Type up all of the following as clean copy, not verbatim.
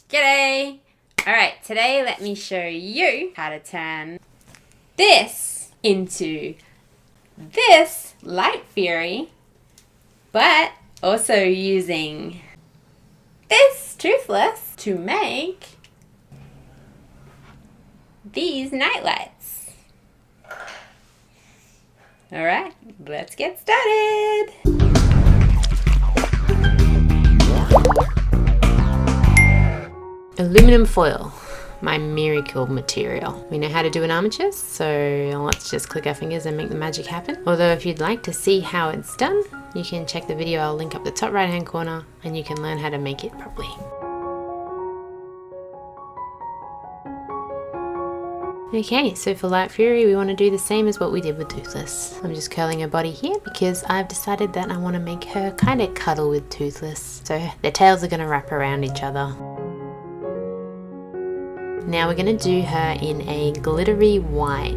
G'day! Alright, today let me show you how to turn this into this Lightfury, but also using this toothless to make these nightlights. Alright, let's get started! Aluminum foil, my miracle material. We know how to do an armature, so let's just click our fingers and make the magic happen. Although if you'd like to see how it's done, you can check the video. I'll link up the top right hand corner and you can learn how to make it properly. Okay, so for Lightfury we want to do the same as what we did with Toothless. I'm just curling her body here because I've decided that I want to make her kind of cuddle with Toothless. So their tails are going to wrap around each other. Now we're going to do her in a glittery white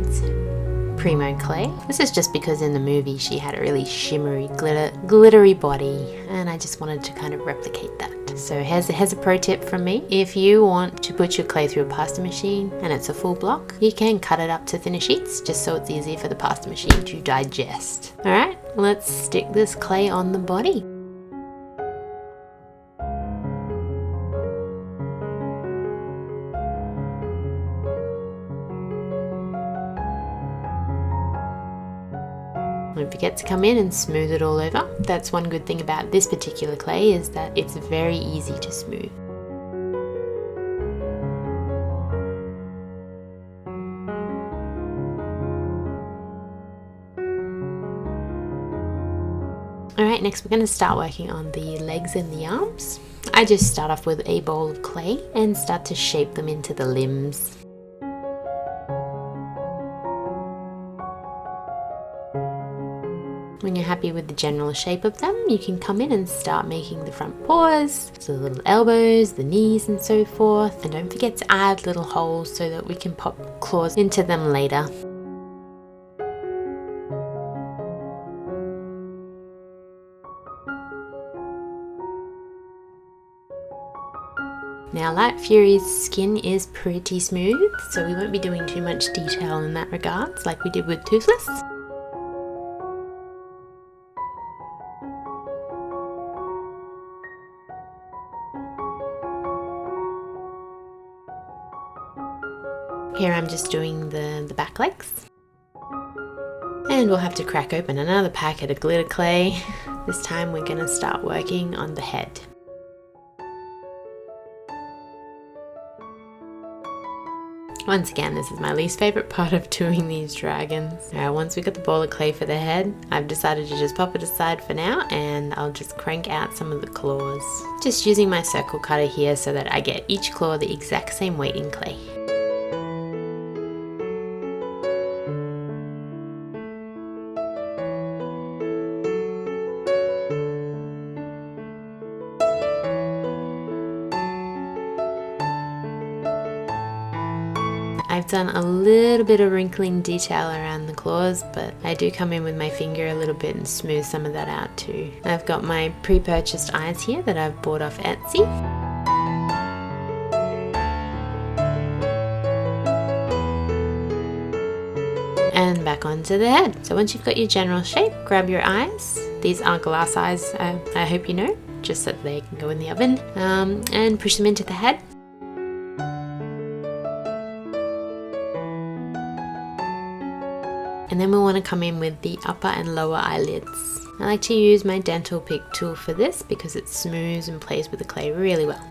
Primo clay. This is just because in the movie she had a really shimmery glittery body and I just wanted to kind of replicate that. So here's a pro tip from me. If you want to put your clay through a pasta machine and it's a full block, you can cut it up to thinner sheets just so it's easy for the pasta machine to digest. Alright, let's stick this clay on the body. Don't forget to come in and smooth it all over. That's one good thing about this particular clay, is that it's very easy to smooth. Alright, next we're going to start working on the legs and the arms. I just start off with a bowl of clay and start to shape them into the limbs. When you're happy with the general shape of them, you can come in and start making the front paws, so the little elbows, the knees and so forth. And don't forget to add little holes so that we can pop claws into them later. Now Lightfury's skin is pretty smooth, so we won't be doing too much detail in that regards like we did with Toothless. Here I'm just doing the back legs. And we'll have to crack open another packet of glitter clay. This time we're going to start working on the head. Once again, this is my least favorite part of doing these dragons. Alright, once we got the ball of clay for the head, I've decided to just pop it aside for now and I'll just crank out some of the claws. Just using my circle cutter here so that I get each claw the exact same weight in clay. I've done a little bit of wrinkling detail around the claws, but I do come in with my finger a little bit and smooth some of that out too. I've got my pre-purchased eyes here that I've bought off Etsy. And back onto the head. So once you've got your general shape, grab your eyes. These are glass eyes, I hope you know, just so that they can go in the oven, and push them into the head. And then we want to come in with the upper and lower eyelids. I like to use my dental pick tool for this because it smooths and plays with the clay really well.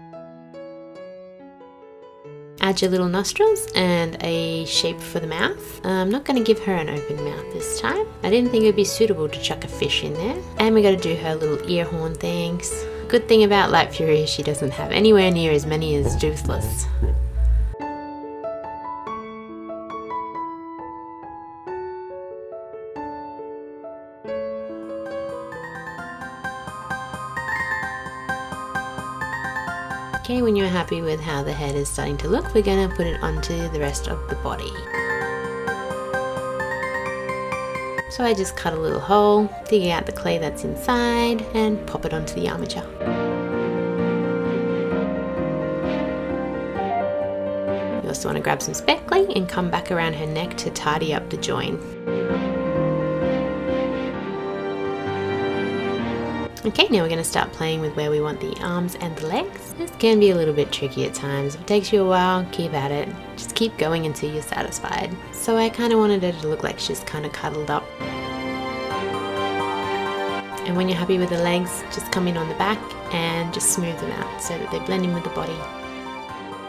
Add your little nostrils and a shape for the mouth. I'm not going to give her an open mouth this time. I didn't think it would be suitable to chuck a fish in there. And we got to do her little ear horn things. Good thing about Lightfury is she doesn't have anywhere near as many as Toothless. Okay, when you're happy with how the head is starting to look, we're going to put it onto the rest of the body. So I just cut a little hole, dig out the clay that's inside, and pop it onto the armature. You also want to grab some speckly and come back around her neck to tidy up the join. Okay, now we're going to start playing with where we want the arms and the legs. This can be a little bit tricky at times. If it takes you a while, keep at it. Just keep going until you're satisfied. So I kind of wanted her to look like she's kind of cuddled up. And when you're happy with the legs, just come in on the back and just smooth them out so that they blend in with the body.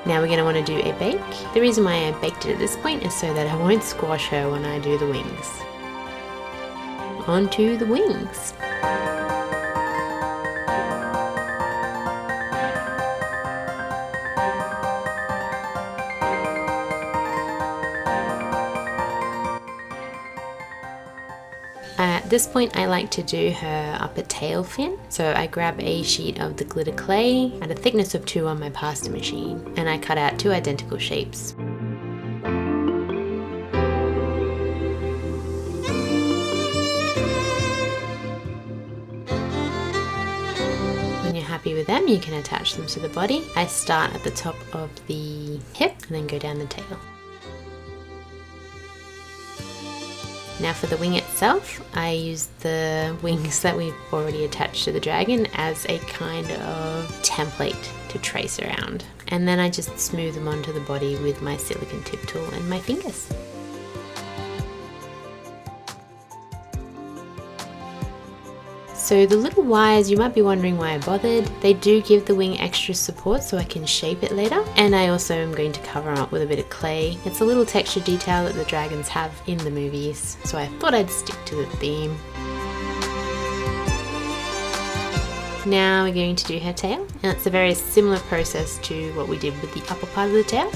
Now we're going to want to do a bake. The reason why I baked it at this point is so that I won't squash her when I do the wings. On to the wings. At this point I like to do her upper tail fin, so I grab a sheet of the glitter clay at a thickness of 2 on my pasta machine, and I cut out 2 identical shapes. When you're happy with them, you can attach them to the body. I start at the top of the hip and then go down the tail. Now for the wing itself, I use the wings that we've already attached to the dragon as a kind of template to trace around. And then I just smooth them onto the body with my silicone tip tool and my fingers. So the little wires, you might be wondering why I bothered. They do give the wing extra support so I can shape it later. And I also am going to cover up with a bit of clay. It's a little texture detail that the dragons have in the movies, so I thought I'd stick to the theme. Now we're going to do her tail, and it's a very similar process to what we did with the upper part of the tail.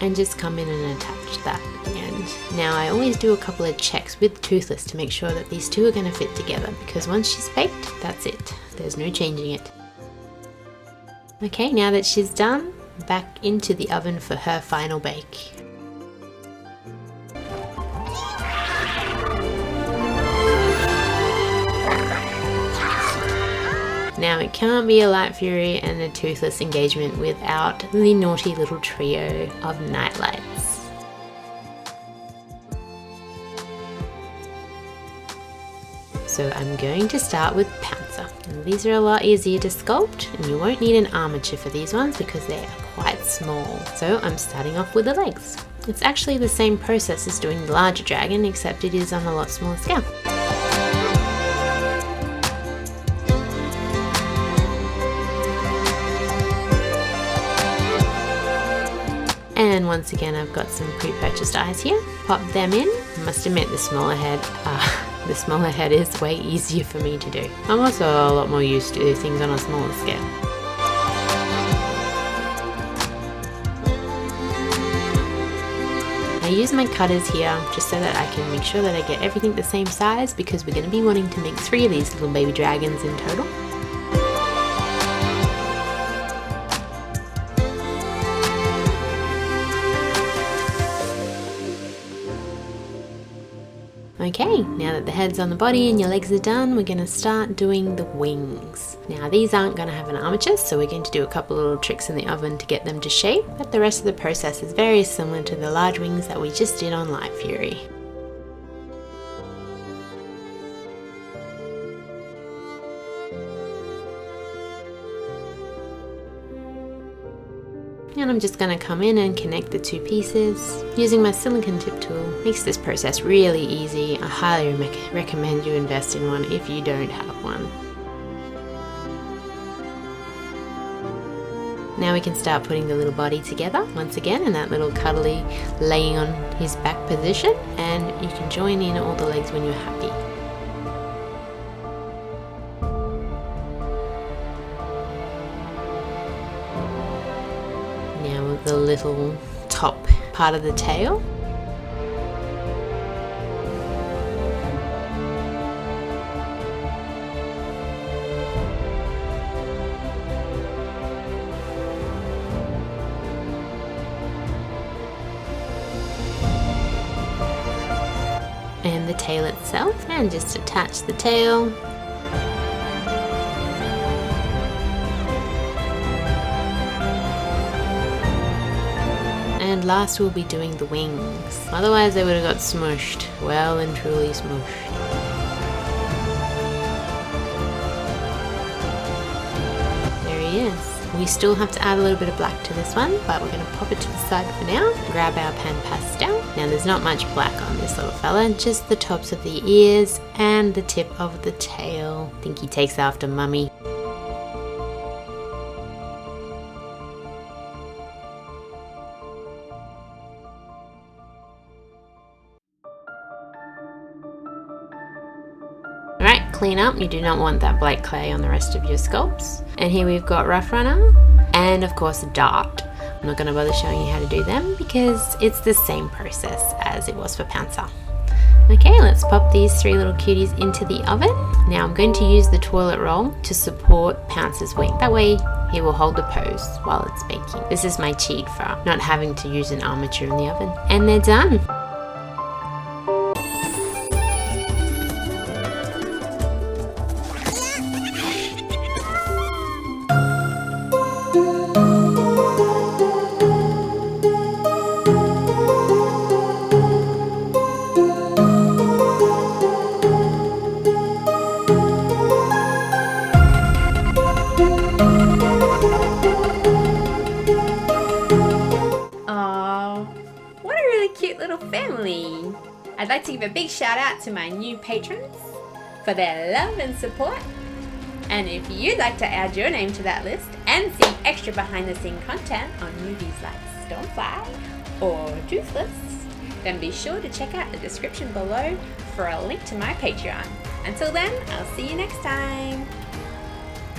And just come in and attach that at the end. Now I always do a couple of checks with Toothless to make sure that these two are going to fit together, because once she's baked, that's it. There's no changing it. Okay, now that she's done, back into the oven for her final bake. Now it can't be a Lightfury and a Toothless engagement without the naughty little trio of nightlights. So I'm going to start with Pouncer. And these are a lot easier to sculpt, and you won't need an armature for these ones because they are quite small. So I'm starting off with the legs. It's actually the same process as doing the larger dragon, except it is on a lot smaller scale. And once again, I've got some pre-purchased eyes here. Pop them in. I must admit, the smaller head is way easier for me to do. I'm also a lot more used to things on a smaller scale. I use my cutters here just so that I can make sure that I get everything the same size, because we're going to be wanting to make 3 of these little baby dragons in total. Okay, now that the head's on the body and your legs are done, we're going to start doing the wings. Now these aren't going to have an armature, so we're going to do a couple little tricks in the oven to get them to shape, but the rest of the process is very similar to the large wings that we just did on Lightfury. And I'm just going to come in and connect the 2 pieces. Using my silicone tip tool makes this process really easy. I highly recommend you invest in one if you don't have one. Now we can start putting the little body together once again in that little cuddly laying on his back position, and you can join in all the legs when you're happy. Now the little top part of the tail. And the tail itself, and just attach the tail. last we'll be doing the wings. Otherwise they would have got smushed. Well and truly smushed. There he is. We still have to add a little bit of black to this one, but we're going to pop it to the side for now. Grab our pan pastel. Now there's not much black on this little fella, just the tops of the ears and the tip of the tail. I think he takes after Mummy. Alright, clean up. You do not want that black clay on the rest of your sculpts. And here we've got Rough Runner and of course Dart. I'm not going to bother showing you how to do them because it's the same process as it was for Pouncer. Okay, let's pop these 3 little cuties into the oven. Now I'm going to use the toilet roll to support Pouncer's wing. That way he will hold the pose while it's baking. This is my cheat for not having to use an armature in the oven. And they're done. Cute little family. I'd like to give a big shout out to my new patrons for their love and support. And if you'd like to add your name to that list and see extra behind the scene content on movies like Stonefly or Toothless, then be sure to check out the description below for a link to my Patreon. Until then, I'll see you next time.